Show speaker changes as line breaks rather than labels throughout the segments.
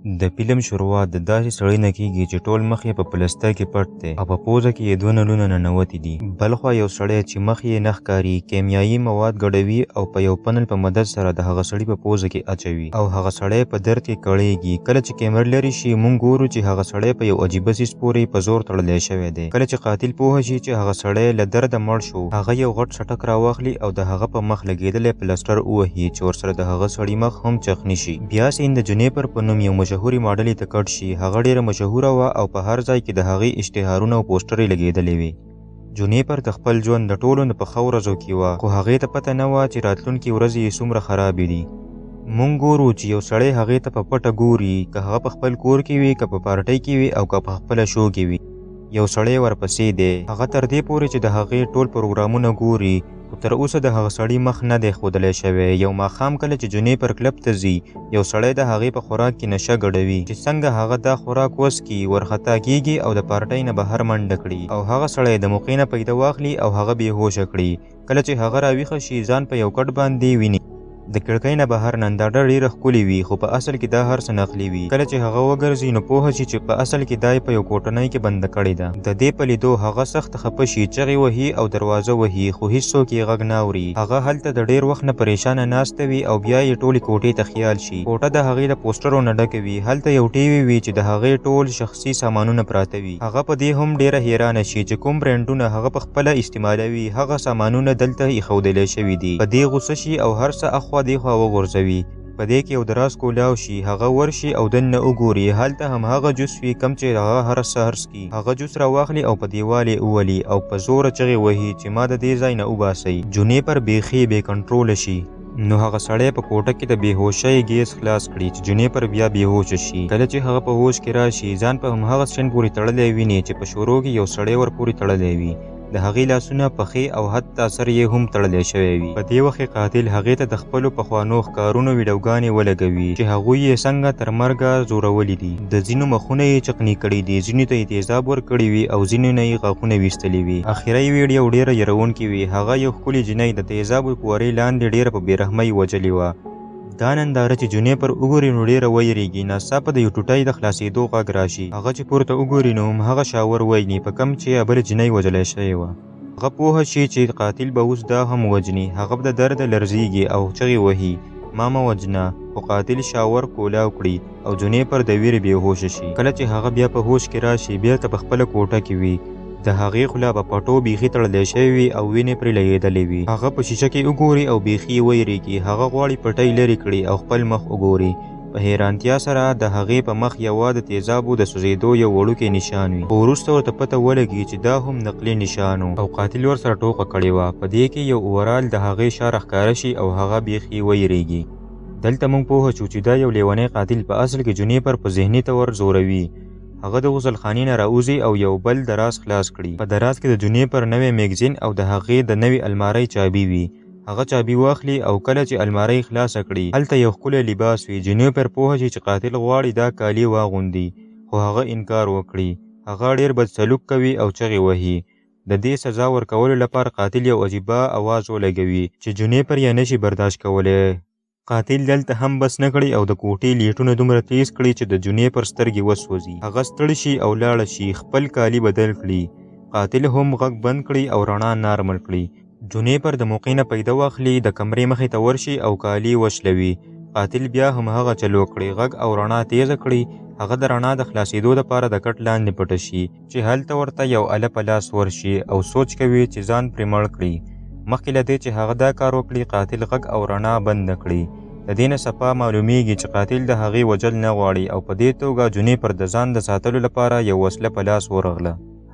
د فلم شروعات د داسې سړی نه کیږي چې ټول مخ یې په پلسته کې پټ دی او په پوزه کې یې 2 نلونه ننوتي دي. بلخوا یو سړی چې مخ یې نه ښکاري کیمیايي مواد ګډوي او په یو پنل په مدد سره د هغه سړي په پوزه کې اچوي او هغه سړی په درد کې کړېږي. کله چې کیمرا لري شي مونږ ګورو چې هغه سړی په یو عجیبه څیز پورې په زور تړلی شوی دی. کله چې قاتل پوه شي چې هغه سړی له درده مړ شو هغه یو غټ څټک راواخلي او د هغه په مخ لګېدلی پلسټر ووهي چې ورسره د هغه سړي مخ هم چخني شي. بیا سین د جنیپر په نوم یو مشهورې ماډلې ته کټ شي. هغه ډیره مشهوره وه او په هر ځای کې د هغې اشتهارونه او پوسټرې لګېدلې وې. جنیپر د خپل ژوند د ټولو نه په ښه ورځو کې وه خو هغې ته پته نه وه چې راتلونکې ورځې یې څومره خرابې دي. مونږ ګورو چې یو سړی هغې ته په پټه ګوري که هغه په خپل کور کې وي که په پارټۍ کې وي او که په خپله شو کې وي. یو سړی ورپسې دی هغه تر دې پورې چې د هغې ټول پروګرامونه ګوري خو تر اوسه د هغه سړي مخ نه دی ښودلی شوی. یو ماښام کله چې جنیپر کلب ته ځي یو سړی د هغې په خوراک کې نشه ګډوي چې څنګه هغه دا خوراک وڅکي ورخطا کیږي او د پارټۍ نه بهر منډه کړي او هغه سړی د موقع نه پیدا واخلي او هغه بېهوشه کړي. کله چې هغه راویښه شي ځان په یو کټ باندې ویني. د کړکۍ نه بهر ننداره ډیره ښکلې وي خو په اصل کې دا هر څه نقلي وي. کله چې هغه وګرځي نو پوه شي چې په اصل کې دا یې په یو کوټنۍ کې بنده کړې ده. د دې په لیدو هغه سخت خفه شي چغې وهي او دروازه وهي خو هیڅوک یې غږ نه اوري. هغه هلته د ډیر وخت نه پریشانه ناسته وي او بیا یې ټولې کوټې ته خیال شي. کوټه د هغې له پوسټرو نه ډکه وي. هلته یو ټیوي وي چې د هغې ټول شخصي سامانونه پراته وي. هغه په دې هم ډیره حیرانه شي چې کوم برانډونه هغه په خپله استعمالوي هغه سامانونه دلته ایښودلی شوي دي. په دې غوسه شي او هر څه اخوا دیخوا وغورځوي. په دې کې یو دراز کولاو شي هغه ورشي او دننه وګوري هلته همهغه جوس وي کم چې هغه هر سهار څکي. هغه جوس راواخلي او په دیوال یې وولي او په زوره چغې وهي چې ما د دې ځای نه وباسئ. جنیپر بیخي بې کنټروله شي نو هغه سړی په کوټه کې د بېهوشۍ ګیس خلاص کړي چې جنیپر بیا بېهوشه شي. کله چې هغه په هوش کې راشي ځان په همهغه سټینډ پورې تړلی ویني چې په شروع کې یو سړی ورپورې تړلی وي. د هغې لاسونه پښې او حتی سر یې هم تړلی شوی وي. په دې وخت کې قاتل هغې ته د خپلو پخوانو ښکارونو ویډیوګانې ولګوي چې هغوی یې څنګه تر مرګه زورولي دي. د ځینو مخونه یې چقني کړي دي ځینو ته یې تیزاب ورکړي وي او ځینو نه یې غاښونه ویستلي وي. اخري ویډیو ډیره یرونکې وي. هغه یو ښکلې جینۍ د تیزابو په ورۍ لاندې ډیره په بېرحمۍ وجلې وه. دا ننداره چې جنیپر وګوري نو ډیره ویریږي. ناڅاپه د یو ټوټۍ د خلاصېدو غږ راشي. هغه چې پورته وګوري نو همهغه شاور ویني په کم چې بله جینۍ وژلی شوې وه. هغه پوه شي چې قاتل به اوس دا هم وجني. هغه د درده لرزیږي او چغې وهي ما مه وجنه خو قاتل شاور کولاو کړي او جنیپر د ویرې بېهوشه شي. کله چې هغه بیا په هوش کې راشي بیرته په خپله کوټه کې وي. د هغې خوله په پټو بیخي تړلی شوې وي او وینې پرې لګېدلې وي. هغه په شیشه کې وګوري او بیخي ویریږي. هغه غواړي پټۍ لرې کړي او خپل مخ وګوري. په حیرانتیا سره د هغې په مخ یوه د تیزابو د سوځېدو یو وړوکی نشان وي خو وروسته ورته پته ولګي چې دا هم نقلي نشان و او قاتل ورسره ټوکه کړې وه. په دې کې یو اورال د هغې شا راښکاره شي او هغه بیخي ویریږي. دلته موږ پوه شو چې دا یو لیونی قاتل په اصل کې جنیپر په ذهني طور زوروي. هغه د غسل خانې نه راوځي او یو بل دراز خلاص کړي. په دراز کې د جنیپر نوی میګزین او د هغې د نوې المارۍ چابي وي. هغه چابي واخلي او کله چې المارۍ خلاصه کړي هلته یو ښکلی لباس وي. جنیپر پوه شي چې قاتل غواړي دا کالي واغوندي خو هغه انکار وکړي. هغه ډیر بد سلوک کوي او چغې وهي. د دې سزا ورکولو لپاره قاتل یو عجیبه اواز ولګوي چې جنیپر یې نشي برداشت کولی. قاتل دلته هم بس نه کړي او د کوټې لیټونه دومره تیز کړي چې د جنیپر سترګې وسوځي. هغه ستړی شي او لاړه شي خپل کالي بدل کړي. قاتل هم غږ بند کړي او رڼا نارمل کړي. جنیپر د موقع نه پیدا واخلي د کمرې مخې ته ورشي او کالي وشلوي. قاتل بیا هم هغه چلو کړي غږ او رڼا تیزه کړي. هغه د رڼا د خلاصېدو لپاره د کټ لاندې پټه شي چې هلته ورته یو اله په لاس ورشي او سوچ کوي چې ځان پرې مړ کړي. مخکې له دې چې هغه دا کار وکړي قاتل غږ او رڼا بند کړي. د دې نه صفا معلومیږي چې قاتل د هغې وجل نه غواړي او په دې توګه جنیپر د ځان د ساتلو لپاره یو وسله په لاس ورغله.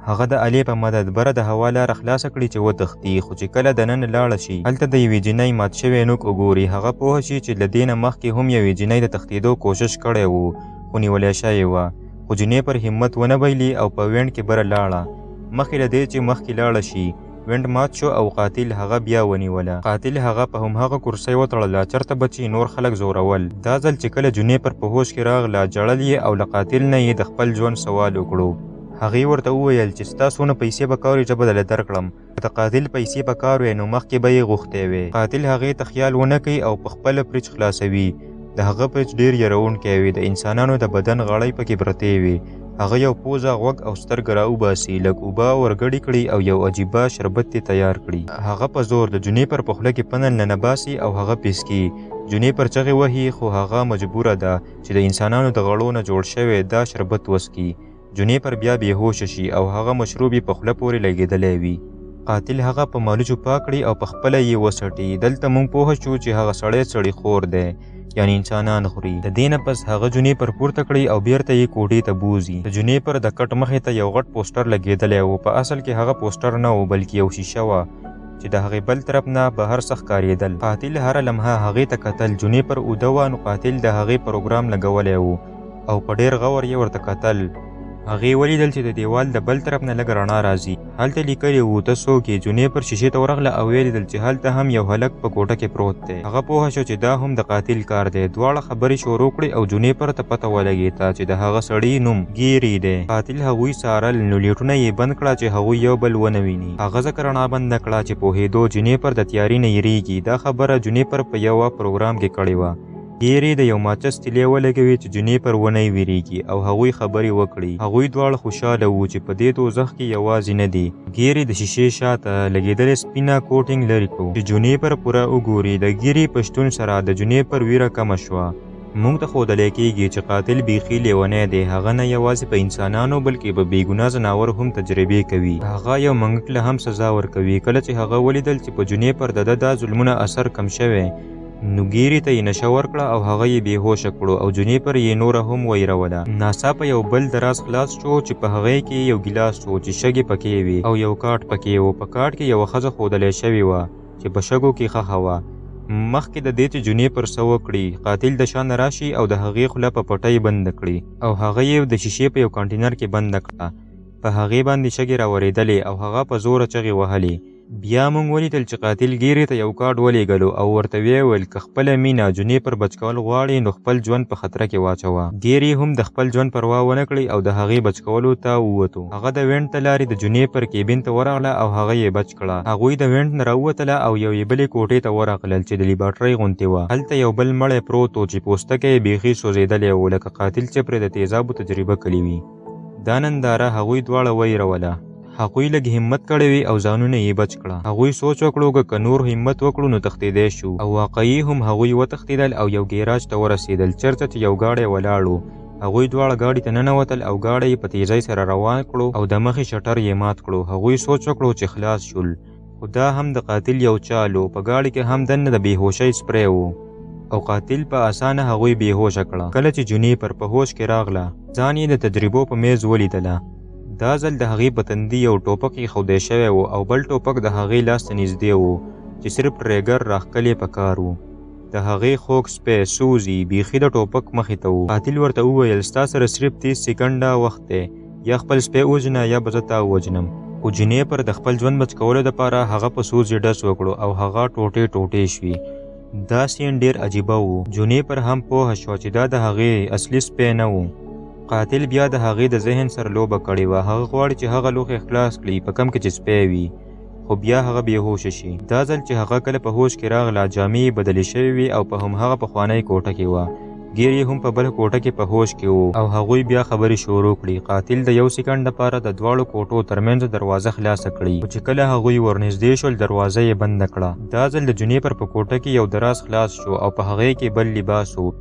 هغه د الې په مدد بره د هوا لاره خلاصه کړي چې وتښتي خو چې کله دننه لاړه شي هلته د یوې جینۍ مات شوی نوک وګوري. هغه پوه شي چې له دې نه مخکې هم یوې جینۍ د تښتېدو کوشش کړی و خو نیولی شوې وه. خو جنیپر همت ونه بایلي او په وینډ کې بره لاړه. مخکې له دې چې مخکې لاړه شي وینډ مات شو او قاتل هغه بیا ونیوله. قاتل هغه په همهغه کرسۍ وتړله چېرته به چې نور خلک زورول. دا ځل چې کله جنیپر په هوش کې راغله جړل یې او له قاتل نه یې د خپل ژوند سوال وکړو. هغې ورته وویل چې ستا څونه پیسې به کار وي زه به درله درکړم. که د قاتل پیسې په کار وی نو مخکې به یې غوښتی وې. قاتل هغې ته خیال ونه کوي او په خپله فریج خلاصوي. د هغه پیچ ډیر یروونکی وي. د انسانانو د بدن غړۍ پکې پرتې وي. هغه یو پوزه، غوږ او سترګه راوباسي، لږ اوبه ورګډې کړي او یو عجیبه شربت یې تیار کړي. هغه په زور د جونیپر په خوله کې پنل ننباسي او هغه پیسکي. جونیپر چغې وهي خو هغه مجبوره ده چې د انسانانو د غړو نه جوړ شوی دا شربت وڅکي. جونیپر بیا بېهوشه شي او هغه مشروب یې په خوله پورې لګېدلی وي. قاتل هغه په مالوچو پاک کړي او په خپله یې وڅټي. دلته موږ پوه شو چې هغه سړی خور دی، یعنی انسانان خوري. د دې نه پس هغه جونیپر پورته کړي او بیرته یې کوټې ته بوزي. د جونیپر د کټ مخې ته یو غټ پوسټر لګېدلی و. په اصل کې هغه پوسټر نه و بلکې یو شیشه وه چې د هغې بل طرف نه بهر څخه ښکارېدل. قاتل هره لمحه هغې ته کتل. جونیپر اوده وه نو قاتل د هغې پروګرام لګولی و او په ډېر غور یې ورته کتل. هغې ولیدل چې د دیوال د بل طرف نه لږ رڼا راځي. هلته لیکلي وو ته څوک یې. جونیپر شیشې ته ورغله او ویې لیدل چې هلته هم یو هلک په کوټه کې پروت دی. هغه پوه شو چې دا هم د قاتل کار دی. دواړه خبرې شروع کړې او جونیپر ته پته ولګېده چې د هغه سړي نوم ګیري دی. قاتل هغوی څارل نو لیټونه یې بند کړه چې هغوی یو بل ونه ویني. هغه ځکه رڼا بنده کړه چې پوهېدو جونیپر د تیاري نه یریږي. دا خبره جونیپر په یوه پروګرام کې کړې وه. ګیري د یو ماچس تیلی ولګوي چې جونیپر ونه ویریږي او هغوی خبرې وکړي. هغوی دواړه خوشحاله وو چې په دې دوزخ کې یوازې نه دي. ګیري د شیشې شاته لګېدلې سپینه کوټینګ لرې کړو چې جونیپر پوره وګوري. د ګیري په شتون سره د جونیپر ویره کمه شوه. موږ ته ښودلی کېږي چې قاتل بیخي لیونی دی. هغه نه یوازې په انسانانو بلکې په بېګناه ځناور هم تجربې کوي. هغه یو منګک له هم سزا ورکوي. کله چې هغه ولیدل چې په جونیپر د ده دا ظلمونه اثر کم شوی نو ګیري ته یې نشه ورکړه او هغه یې بېهوشه کړو او جونیپر یې نوره هم ویروله. ناڅاپه یو بل دراز خلاص شو چې په هغې کې یو ګیلاس و چې شګې پکې وې او یو کاټ پکې و. په کاټ کې یوه ښځه ښودلی شوې وه چې په شګو کې ښخه وه. مخکې د دې چې جونیپر څه وکړي قاتل د شا نه راشي او د هغې خوله په پټۍ بنده کړي او هغه یې د شیشې په یو کانټینر کې بنده کړه. په هغې باندې شګې راورېدلې او هغه په زوره چغې وهلې. بیا موږ ولیدل چې قاتل ګیري ته یو کارډ ولیږلو او ورته ویې ویل که خپله مینه جونیپر بچ کول غواړي نو خپل ژوند په خطره کې واچوه. ګیري هم د خپل ژوند پروا ونه کړي او د هغې بچ کولو ته ووتو. هغه د وینټ د لارې د جونیپر کیبین ته ورغله او هغه یې بچ کړه. هغوی د وینټ نه راووتله او یوې بلې کوټې ته ورغلل چې د لیبارټرۍ غوندې وه. هلته یو بل مړی پروت و چې پوستکی یې بیخي سوځېدلی و لکه قاتل چې پرې د تیزابو تجربه کړې وي. دا ننداره هغوی دواړه ویروله. هغوی لږ همت کړی وي او ځانونه یې بچ کړه. هغوی سوچ وکړو که نور همت وکړو نو تښتېدی شو او واقعي هم هغوی وتښتېدل او یو ګیراج ته ورسېدل چېرته چې یو ګاډی ولاړ و. هغوی دواړه ګاډي ته ننوتل او ګاډی یې په تیزۍ سره روان کړو او د مخې شټر یې مات کړو. هغوی سوچ وکړو چې خلاص شول خو دا هم د قاتل یو چال و. په ګاډي کې هم دننه د بېهوشۍ سپری و او قاتل په اسانه هغوی بېهوشه کړه. کله چې جونیپر په هوش کې راغله ځان یې د تجربو په میز ولیدله. دا ځل د هغې په تندي یو ټوپک ایښودی شوی و او بل ټوپک د هغې لاس ته نږدې و چې صرف ټریګر راښکلی پکار و. د هغې خوږ سپی سوزي بیخي د ټوپک مخې ته و. قاتل ورته وویل ستا سره صرف 30 سکنډه وخت دی، یا خپل سپی وژنه یا به زه تا ووژنم. خو جونیپر د خپل ژوند بچ کولو دپاره هغه په سوز یې ډز وکړو او هغه ټوټې ټوټې شوي. دا سین ډېر عجیبه و. جونیپر هم پوهه شوه چې دا د هغې اصلي سپی نه و. قاتل بیا د هغې د ذهن سره لوبه کړې وه. هغه غواړي چې هغه لوښی خلاص کړي په کم کې چې سپی وي خو بیا هغه بېهوشه شي. دا ځل چې هغه کله په هوش کې راغله جامې یې بدلې شوې وې او په همهغه پخوانۍ کوټه کې وه. ګیري هم په بله کوټه کې په هوش کې و او هغوی بیا خبرې شروع کړي. قاتل د یو سکنډ دپاره د دواړو کوټو ترمنځ دروازه خلاصه کړي خو چې کله هغوی ورنږدې شول دروازه یې بنده کړه. دا ځل د جونیپر په کوټه کې یو دراز خلاص شو او په هغې کې بل لباس و.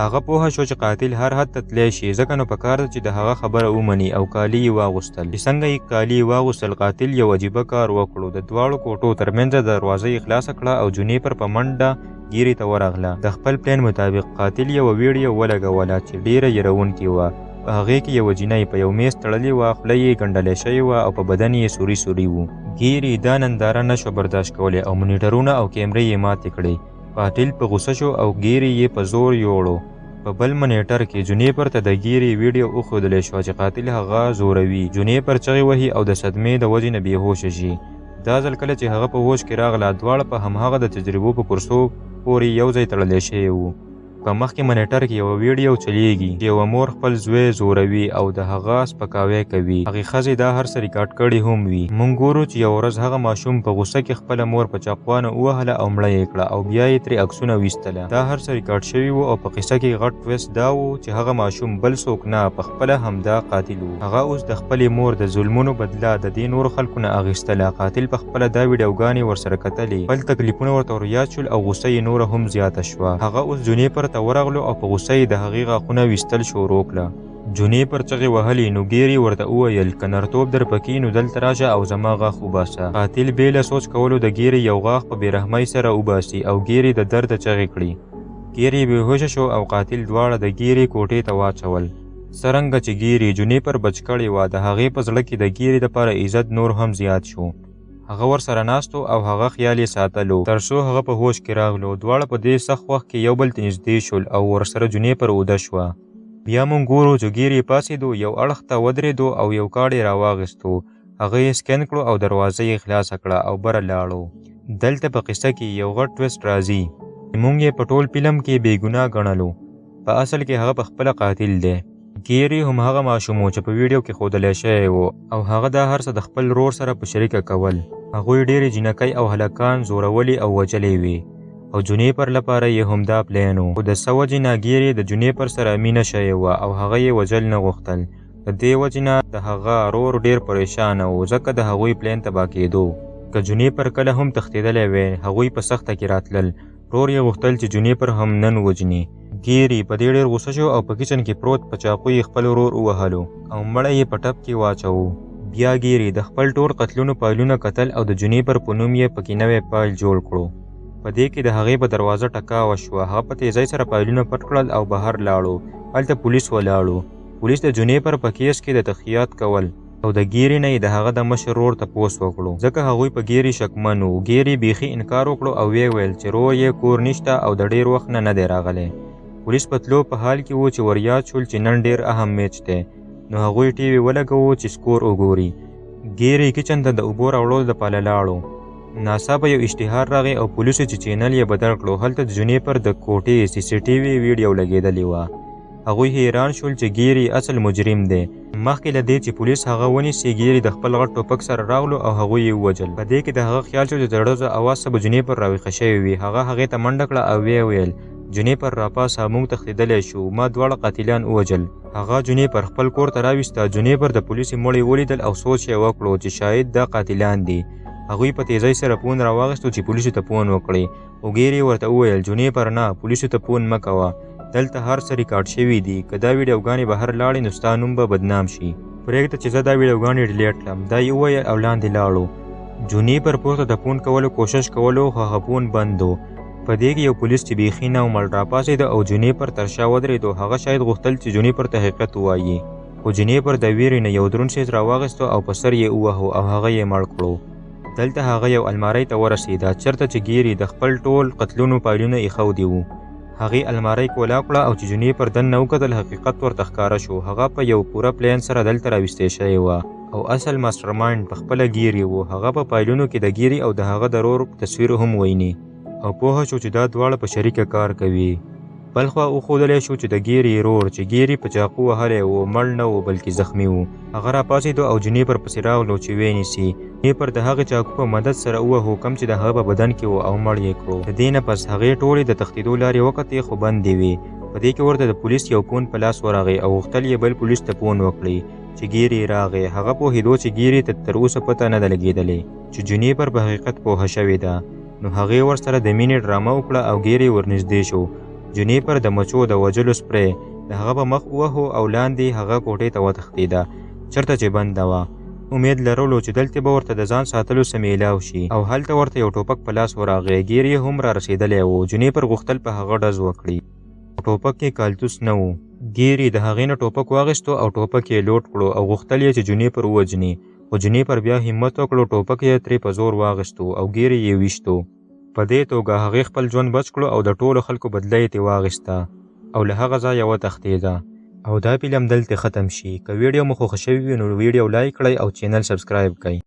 هغه پوهه شو چې قاتل هر حد ته تلی شي ځکه نو پکار ده چې د هغه خبره ومني او کالي یې واغوستل. چې څنګه یې کالي واغوستل قاتل یو عجیبه کار وکړو. د دواړو کوټو ترمنځ دروازه یې خلاصه کړه او جونیپر په منډه ګیري ته ورغله. د خپل پلان مطابق قاتل یوه ویډیو ولګوله چې ډیره یروونکې وه. په هغې کې یوه جینۍ په یو میز تړلې وه، خوله یې ګنډلی شوې وه او په بدن یې سوري سوري و. ګیري دا ننداره نشوه برداشت کولی او مونیټرونه او کیمرې یې ماتې کړې. قاتل په غوسه شو او ګیري یې په زور یوړو. په بل منیټر کې جونیپر ته د ګیري ویډیو وښودلی شوه چې قاتل هغه زوروي. جونیپر چغې وهي او د صدمې د وجې نه بېهوشه شي. دا ځل کله چې هغه په هوش کې راغله دواړه په همهغه د تجربو په کرسو پورې یو ځای تړلی شوي وو. په مخکې منیټر کې یو ویډیو چلیږي چې یوه مور خپل زوی زوروي او د هغه سپکاوی کوي. هغې ښځې دا هر څه ریکارډ کړي هم وي. موږ ګورو چې یو ورځ هغه ماشوم په غوسه کې خپله مور په چاقوانو ووهله او مړه یې کړه او بیا یې ترې عکسونه ویستله. دا هر څه ریکارډ شوي وو او په قصه کې غټ ټویسټ دا و چې هغه ماشوم بل څوک نه، پخپله همدا قاتل و. هغه اوس د خپلې مور د ظلمونو بدله د دې نورو خلکو نه اخیستله. قاتل پخپله دا ویډیوګانې ورسره کتلې، خپل تکلیفونه ورته وریاد شول او غوسه یې نوره هم زیاته شوه. هغه اوس جونیپر ته ورغلو او په غوسه یې د هغې غاښونه ویستل شروع کړه. جونیپر چغې وهلې نو ګیري ورته وویل که نرتوب در پکې نو دلته راشه او زما غاښ وباسه. قاتل بې له سوچ کولو د ګیري یو غاښ په بېرحمۍ سره وباسي او ګیري د درده چغې کړي. ګیري بېهوشه شو او قاتل دواړه د ګیري کوټې ته واچول. څرنګه چې ګیري جونیپر بچ کړې وه د هغې په زړه کې د ګیري دپاره عزت نور هم زیات شو. هغه ورسره ناست او هغه خیال یې ساتلو تر څو هغه په هوش کې راغلو. دواړه په دې سخت وخت کې یو بل ته نږدې شول او ورسره جونیپر اوده شوه. بیا مونږ ګورو چې ګیري پاڅېدو، یو اړخ ته ودرېدو او یو کارډ یې راواخیستو. هغه یې سکین کړو او دروازه یې خلاصه کړه او بره لاړو. دلته په قصه کې یو غټ ټویسټ راځي. مونږ یې په ټول فلم کې بې ګناه ګڼلو، په اصل کې هغه پخپله قاتل دی. ګیري هم هغه ماشوم و چې په ویډیو کې ښودلی شوی و او هغه دا هر څه د خپل ورور سره په شریکه کول. هغوی ډېرې جینکۍ او هلکان زورولي او وجلې وې او جونیپر لپاره یې همدا پلان و. خو د څه وجې نه ګیري د جونیپر سره مینه شوې وه او هغه یې وجل نه غوښتل. د دې وجې نه د هغه ورور ډېر پریشانه و ځکه د هغوی پلان تباه کېدو. که جونیپر کله هم تښتېدلی وی هغوی په سخته کې راتلل. ورور یې غوښتل چې جونیپر هم نن وجني. ګیري په دې ډېر غوسه شو او په کچن کې پروت په چاقو یې خپل ورور ووهلو او مړی یې په ټپ کې واچوو. بیا ګیري د خپل ټول قتلونو پایلونه کتل او د جونیپر په نوم یې پکې نوی پایل جوړ کړو. په دې کې د هغې په دروازه ټکا وشوه. هغه په تیزۍ سره پایلونه پټ کړل او بهر لاړو. هلته پولیس ولاړو. پولیس د جونیپر په کیس کې د تحقیقات کول او د ګیري نه یې د هغه د مشر ورور تپوس وکړو ځکه هغوی په ګیري شکمن وو. ګیري بیخي انکار وکړو او ویې ویل چې ورور یې کور نشته او د ډېر وخت نه دی راغلی. پولیس په تلو په حال کې وو چې وریاد شول چې نن ډېر اهم میچ دی نو هغوی ټي وي ولګوو چې سکور وګوري. ګیري کچن ته د اوبو راوړلو دپاره لاړو. ناڅاپه یو اشتهار راغی او پولیسو چې چینل یې بدل کړو هلته د جونیپر د کوټې CCTV ویډیو لګېدلې وه. هغوی حیران شول چې ګیري اصل مجرم دی. مخکې له دې چې پولیس هغه ونیسي ګیري د خپل غټ ټوپک سره راغلو او هغوی یې ووجل. په دې کې د هغه خیال شو چې د ډزو اواز څه به جونیپر راویښه شوی وي. هغه هغې ته منډه کړه او ویې ویل جونیپر راپاسه موږ تښتېدلی شو، ما دواړه قاتلان ووجل. هغه جونیپر خپل کور ته راویسته. جونیپر د پولیسو مړی ولیدل او سوچ یې وکړو چې شاید دا قاتلان دي. هغوی په تیزۍ سره فون راواخیستو چې پولیسو ته فون وکړي او ګیري ورته وویل جونیپر نه، پولیسو ته فون مه کوه، دلته هر څه ریکارډ شوي دي. که دا ویډیوګانې بهر لاړې نو ستا نوم به بدنام شي. پرېږده چې زه دا ویډیوګانې ډیلیټ کړم. دا یې وویل او لاندې لاړو. جونیپر پورته د فون کولو کوشش کولو خو هغه فون بند و. په دې کې یو پولیس چې بیخي نه مړ راپاڅېده او جونیپر تر شا ودرېدو. هغه شاید غوښتل چې جونیپر ته حقیقت ووایي خو جونیپر د ویرې نه یو دروند شی راواخیستو او په سر یې ووهو او هغه یې مړ کړو. دلته هغه یو المارۍ ته ورسېده چېرته چې ګیري د خپل ټول قتلونو پایلونه ایښودي وو. هغې المارۍ کولا کړه او چې جونیپر دننه وکتل حقیقت ورته ښکاره شو. هغه په یو پوره پلان سره دلته راویستی شوې وه او اصل ماسټر مایند پخپله ګیري و. هغه په پایلونو کې د ګیري او د هغه د ورور تصویر هم ویني او پوهه شو چې دا دواړه په شریکه کار کوي. بل خوا وښودلی شو چې د ګیري ورور چې ګیري په چاقو وهلی و مړ نه و بلکې زخمي و. هغه راپاڅېدو او جونیپر پسې راغلو چې ویې نیسي. جونیپر د هغې چاقو په مدد سره ووهو کم چې د هغه په بدن کې و او مړ یې کړو. د دې نه پس هغې ټولې د تښتېدو لارې وکتې خو بندې وې. په دې کې ورته د پولیس یو فون په لاس ورغی او غوښتل یې بل پولیس ته فون وکړي چې ګیري راغی. هغه پوهېدو چې ګیري ته تر اوسه پته نه ده لګېدلې چې جونیپر په حقیقت پوهه شوې ده نو هغې ورسره د مینې ډرامه وکړه او ګیري ورنږدې شو. جونیپر د مچو د وجلو سپری د هغه په مخ ووهو او لاندې هغه کوټې ته وتښتېده چېرته چې بنده وه. امید لرلو چې دلته به ورته د ځان ساتلو څه میلاو شي او هلته ورته یو ټوپک په لاس ورغی. ګیري هم را رسېدلی و. جونیپر غوښتل په هغه ډز وکړي. ټوپک کې کالتوس نه و. ګیري د هغې نه ټوپک واخیستو او ټوپک یې لوډ کړو او غوښتل یې چې جونیپر ووجني خو جونیپر بیا همت وکړو. ټوپک یې ترې په زور واخیستو او ګیري یې ویشتو. په دې توګه هغې خپل ژوند بچ کړو او د ټولو خلکو بدله یې ترې واخیسته او له هغه ځایه وتښتېده. او دا فلم دلته ختم شي. که ویډیو مو خوښه شوي وي نو ویډیو لایک کړئ او چینل سبسکرایب کړئ.